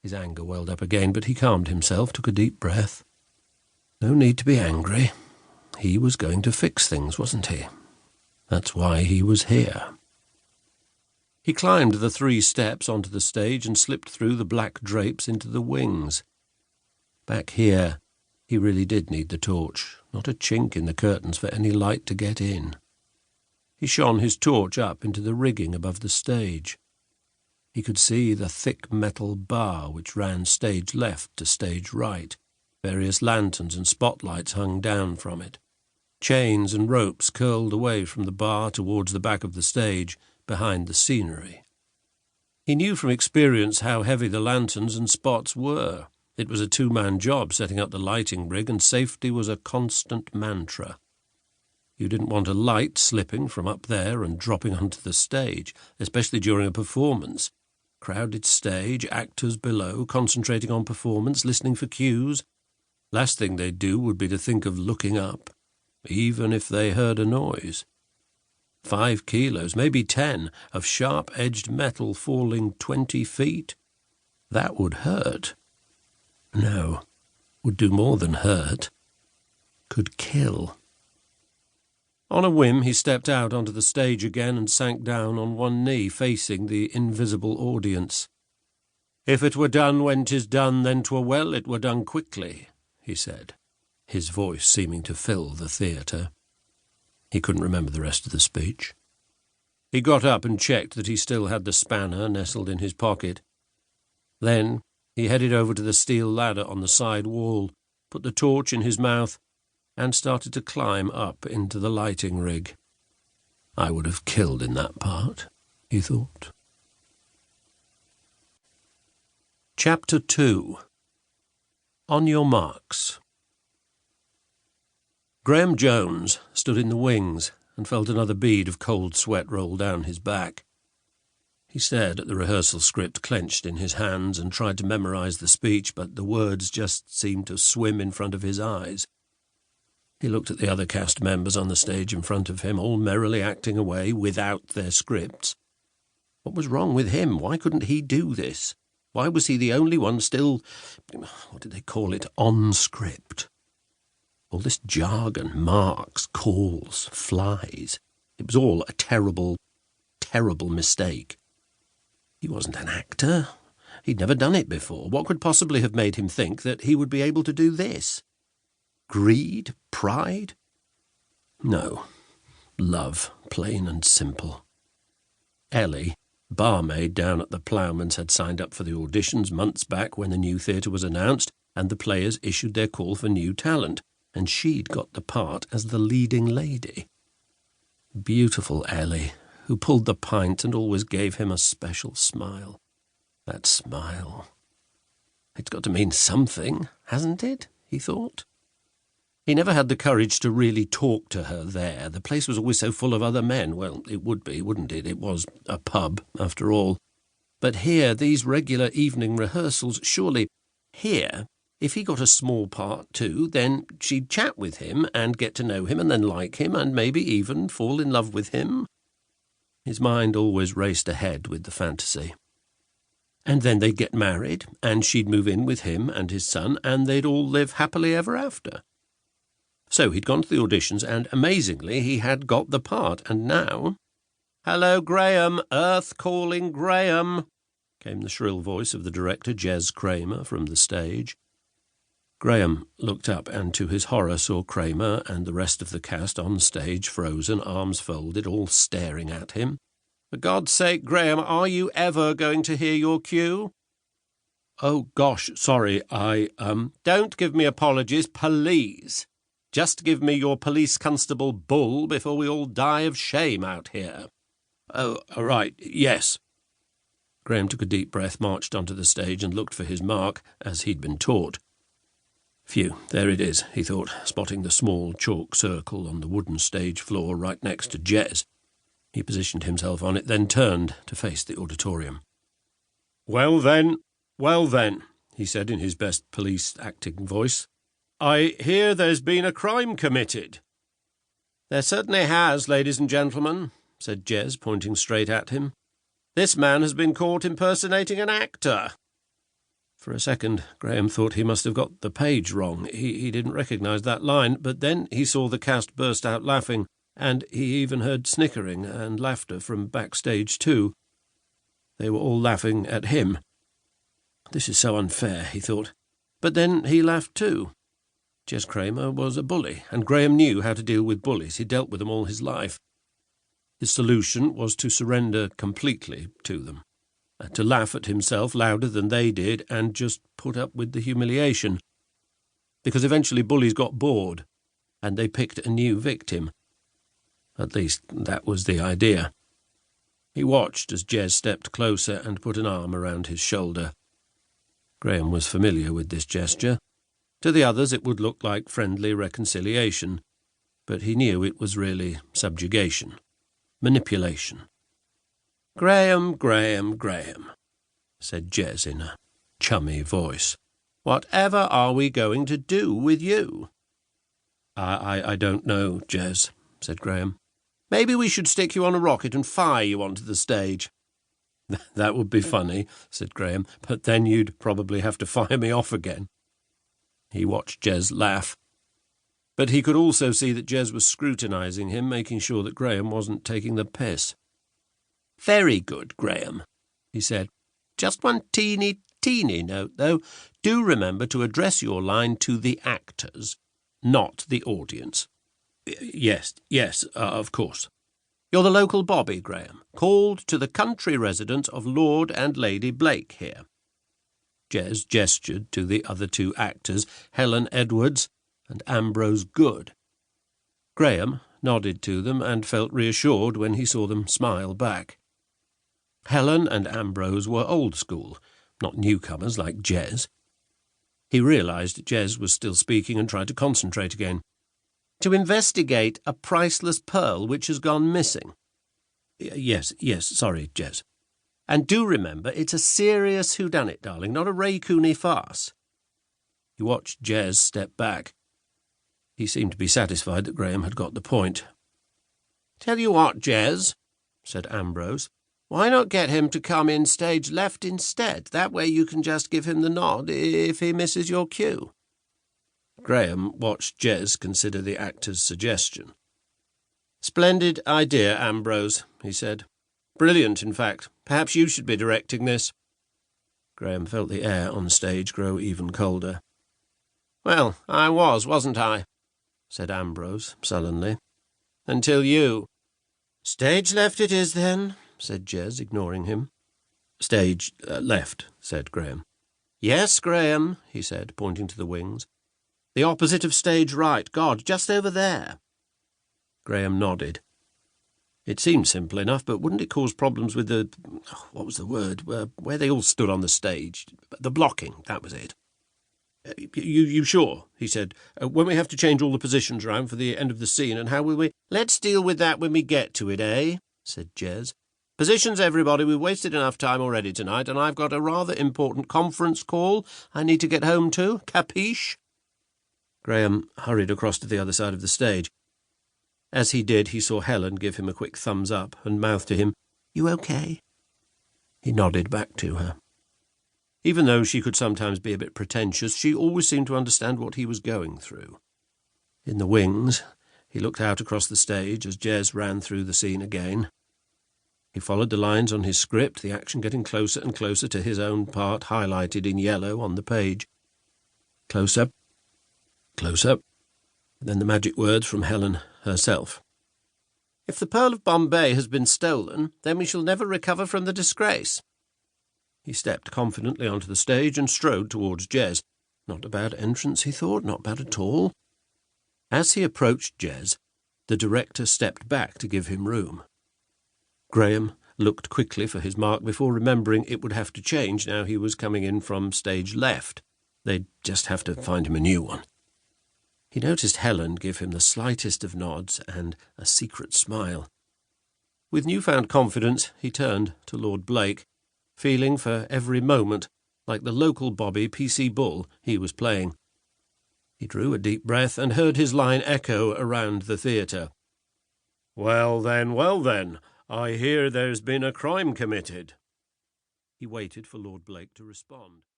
His anger welled up again, but he calmed himself, took a deep breath. No need to be angry. He was going to fix things, wasn't he? That's why he was here. He climbed the 3 steps onto the stage and slipped through the black drapes into the wings. Back here, he really did need the torch, not a chink in the curtains for any light to get in. He shone his torch up into the rigging above the stage. He could see the thick metal bar which ran stage left to stage right. Various lanterns and spotlights hung down from it. Chains and ropes curled away from the bar towards the back of the stage, behind the scenery. He knew from experience how heavy the lanterns and spots were. It was a 2-man job setting up the lighting rig, and safety was a constant mantra. You didn't want a light slipping from up there and dropping onto the stage, especially during a performance. Crowded stage, actors below, concentrating on performance, listening for cues. Last thing they'd do would be to think of looking up, even if they heard a noise. 5 kilos, maybe 10, of sharp-edged metal falling 20 feet. That would hurt. No, would do more than hurt. Could kill. On a whim, he stepped out onto the stage again and sank down on one knee, facing the invisible audience. "If it were done when 'tis done, then 'twere well it were done quickly," he said, his voice seeming to fill the theatre. He couldn't remember the rest of the speech. He got up and checked that he still had the spanner nestled in his pocket. Then he headed over to the steel ladder on the side wall, put the torch in his mouth, and started to climb up into the lighting rig. I would have killed in that part, he thought. Chapter 2. On Your Marks. Graham Jones stood in the wings and felt another bead of cold sweat roll down his back. He stared at the rehearsal script clenched in his hands and tried to memorize the speech, but the words just seemed to swim in front of his eyes. He looked at the other cast members on the stage in front of him, all merrily acting away without their scripts. What was wrong with him? Why couldn't he do this? Why was he the only one still, what did they call it, on script? All this jargon, marks, calls, flies. It was all a terrible, terrible mistake. He wasn't an actor. He'd never done it before. What could possibly have made him think that he would be able to do this? Greed? Pride? No. Love, plain and simple. Ellie, barmaid down at the Ploughman's, had signed up for the auditions months back when the new theatre was announced and the players issued their call for new talent, and she'd got the part as the leading lady. Beautiful Ellie, who pulled the pint and always gave him a special smile. That smile. It's got to mean something, hasn't it? He thought. He never had the courage to really talk to her there. The place was always so full of other men. Well, it would be, wouldn't it? It was a pub, after all. But here, these regular evening rehearsals, surely here, if he got a small part too, then she'd chat with him and get to know him and then like him and maybe even fall in love with him. His mind always raced ahead with the fantasy. And then they'd get married, and she'd move in with him and his son, and they'd all live happily ever after. So he'd gone to the auditions, and amazingly he had got the part, and now... "Hello, Graham! Earth calling Graham!" came the shrill voice of the director, Jez Kramer, from the stage. Graham looked up and to his horror saw Kramer and the rest of the cast on stage, frozen, arms folded, all staring at him. "For God's sake, Graham, are you ever going to hear your cue?" "Oh, gosh, sorry, Don't give me apologies, please. Just give me your police constable bull before we all die of shame out here." "Oh, all right, yes." Graham took a deep breath, marched onto the stage and looked for his mark, as he'd been taught. Phew, there it is, he thought, spotting the small chalk circle on the wooden stage floor right next to Jez. He positioned himself on it, then turned to face the auditorium. Well then, he said in his best police acting voice. "I hear there's been a crime committed." "There certainly has, ladies and gentlemen," said Jez, pointing straight at him. "This man has been caught impersonating an actor." For a second, Graham thought he must have got the page wrong. He didn't recognise that line, but then he saw the cast burst out laughing, and he even heard snickering and laughter from backstage too. They were all laughing at him. This is so unfair, he thought. But then he laughed too. Jez Kramer was a bully, and Graham knew how to deal with bullies. He dealt with them all his life. His solution was to surrender completely to them, to laugh at himself louder than they did, and just put up with the humiliation. Because eventually bullies got bored, and they picked a new victim. At least that was the idea. He watched as Jez stepped closer and put an arm around his shoulder. Graham was familiar with this gesture. To the others it would look like friendly reconciliation, but he knew it was really subjugation, manipulation. "Graham, Graham, Graham," said Jez in a chummy voice. "Whatever are we going to do with you?" I don't know, Jez," said Graham. "Maybe we should stick you on a rocket and fire you onto the stage." "That would be funny," said Graham, "but then you'd probably have to fire me off again." He watched Jez laugh. But he could also see that Jez was scrutinising him, making sure that Graham wasn't taking the piss. "Very good, Graham," he said. "Just one teeny note, though. Do remember to address your line to the actors, not the audience." Yes, of course." "You're the local bobby, Graham, called to the country residence of Lord and Lady Blake here." Jez gestured to the other two actors, Helen Edwards and Ambrose Good. Graham nodded to them and felt reassured when he saw them smile back. Helen and Ambrose were old school, not newcomers like Jez. He realised Jez was still speaking and tried to concentrate again. "To investigate a priceless pearl which has gone missing." Yes, sorry, Jez. "And do remember, it's a serious whodunit, darling, not a Ray Cooney farce." He watched Jez step back. He seemed to be satisfied that Graham had got the point. "Tell you what, Jez," said Ambrose, "why not get him to come in stage left instead? That way you can just give him the nod if he misses your cue." Graham watched Jez consider the actor's suggestion. "Splendid idea, Ambrose," he said. "Brilliant, in fact. Perhaps you should be directing this." Graham felt the air on stage grow even colder. "Well, I wasn't I?" said Ambrose sullenly. "Until you." "Stage left it is, then," said Jez, ignoring him. "Stage left," said Graham. "Yes, Graham," he said, pointing to the wings. "The opposite of stage right. God, just over there." Graham nodded. It seemed simple enough, but wouldn't it cause problems with the... what was the word? Where they all stood on the stage. The blocking, that was it. You sure?" he said. "Won't we have to change all the positions round for the end of the scene, and how will we—" "Let's deal with that when we get to it, eh?" said Jez. "Positions, everybody. We've wasted enough time already tonight, and I've got a rather important conference call I need to get home to. Capiche?" Graham hurried across to the other side of the stage. As he did, he saw Helen give him a quick thumbs up and mouth to him, "You okay?" He nodded back to her. Even though she could sometimes be a bit pretentious, she always seemed to understand what he was going through. In the wings, he looked out across the stage as Jez ran through the scene again. He followed the lines on his script, the action getting closer and closer to his own part, highlighted in yellow on the page. Close-up, close-up. Then the magic words from Helen herself. "If the Pearl of Bombay has been stolen, then we shall never recover from the disgrace." He stepped confidently onto the stage and strode towards Jez. Not a bad entrance, he thought, not bad at all. As he approached Jez, the director stepped back to give him room. Graham looked quickly for his mark before remembering it would have to change now he was coming in from stage left. They'd just have to find him a new one. He noticed Helen give him the slightest of nods and a secret smile. With newfound confidence, he turned to Lord Blake, feeling for every moment like the local bobby P.C. Bull he was playing. He drew a deep breath and heard his line echo around the theatre. Well then, I hear there's been a crime committed." He waited for Lord Blake to respond.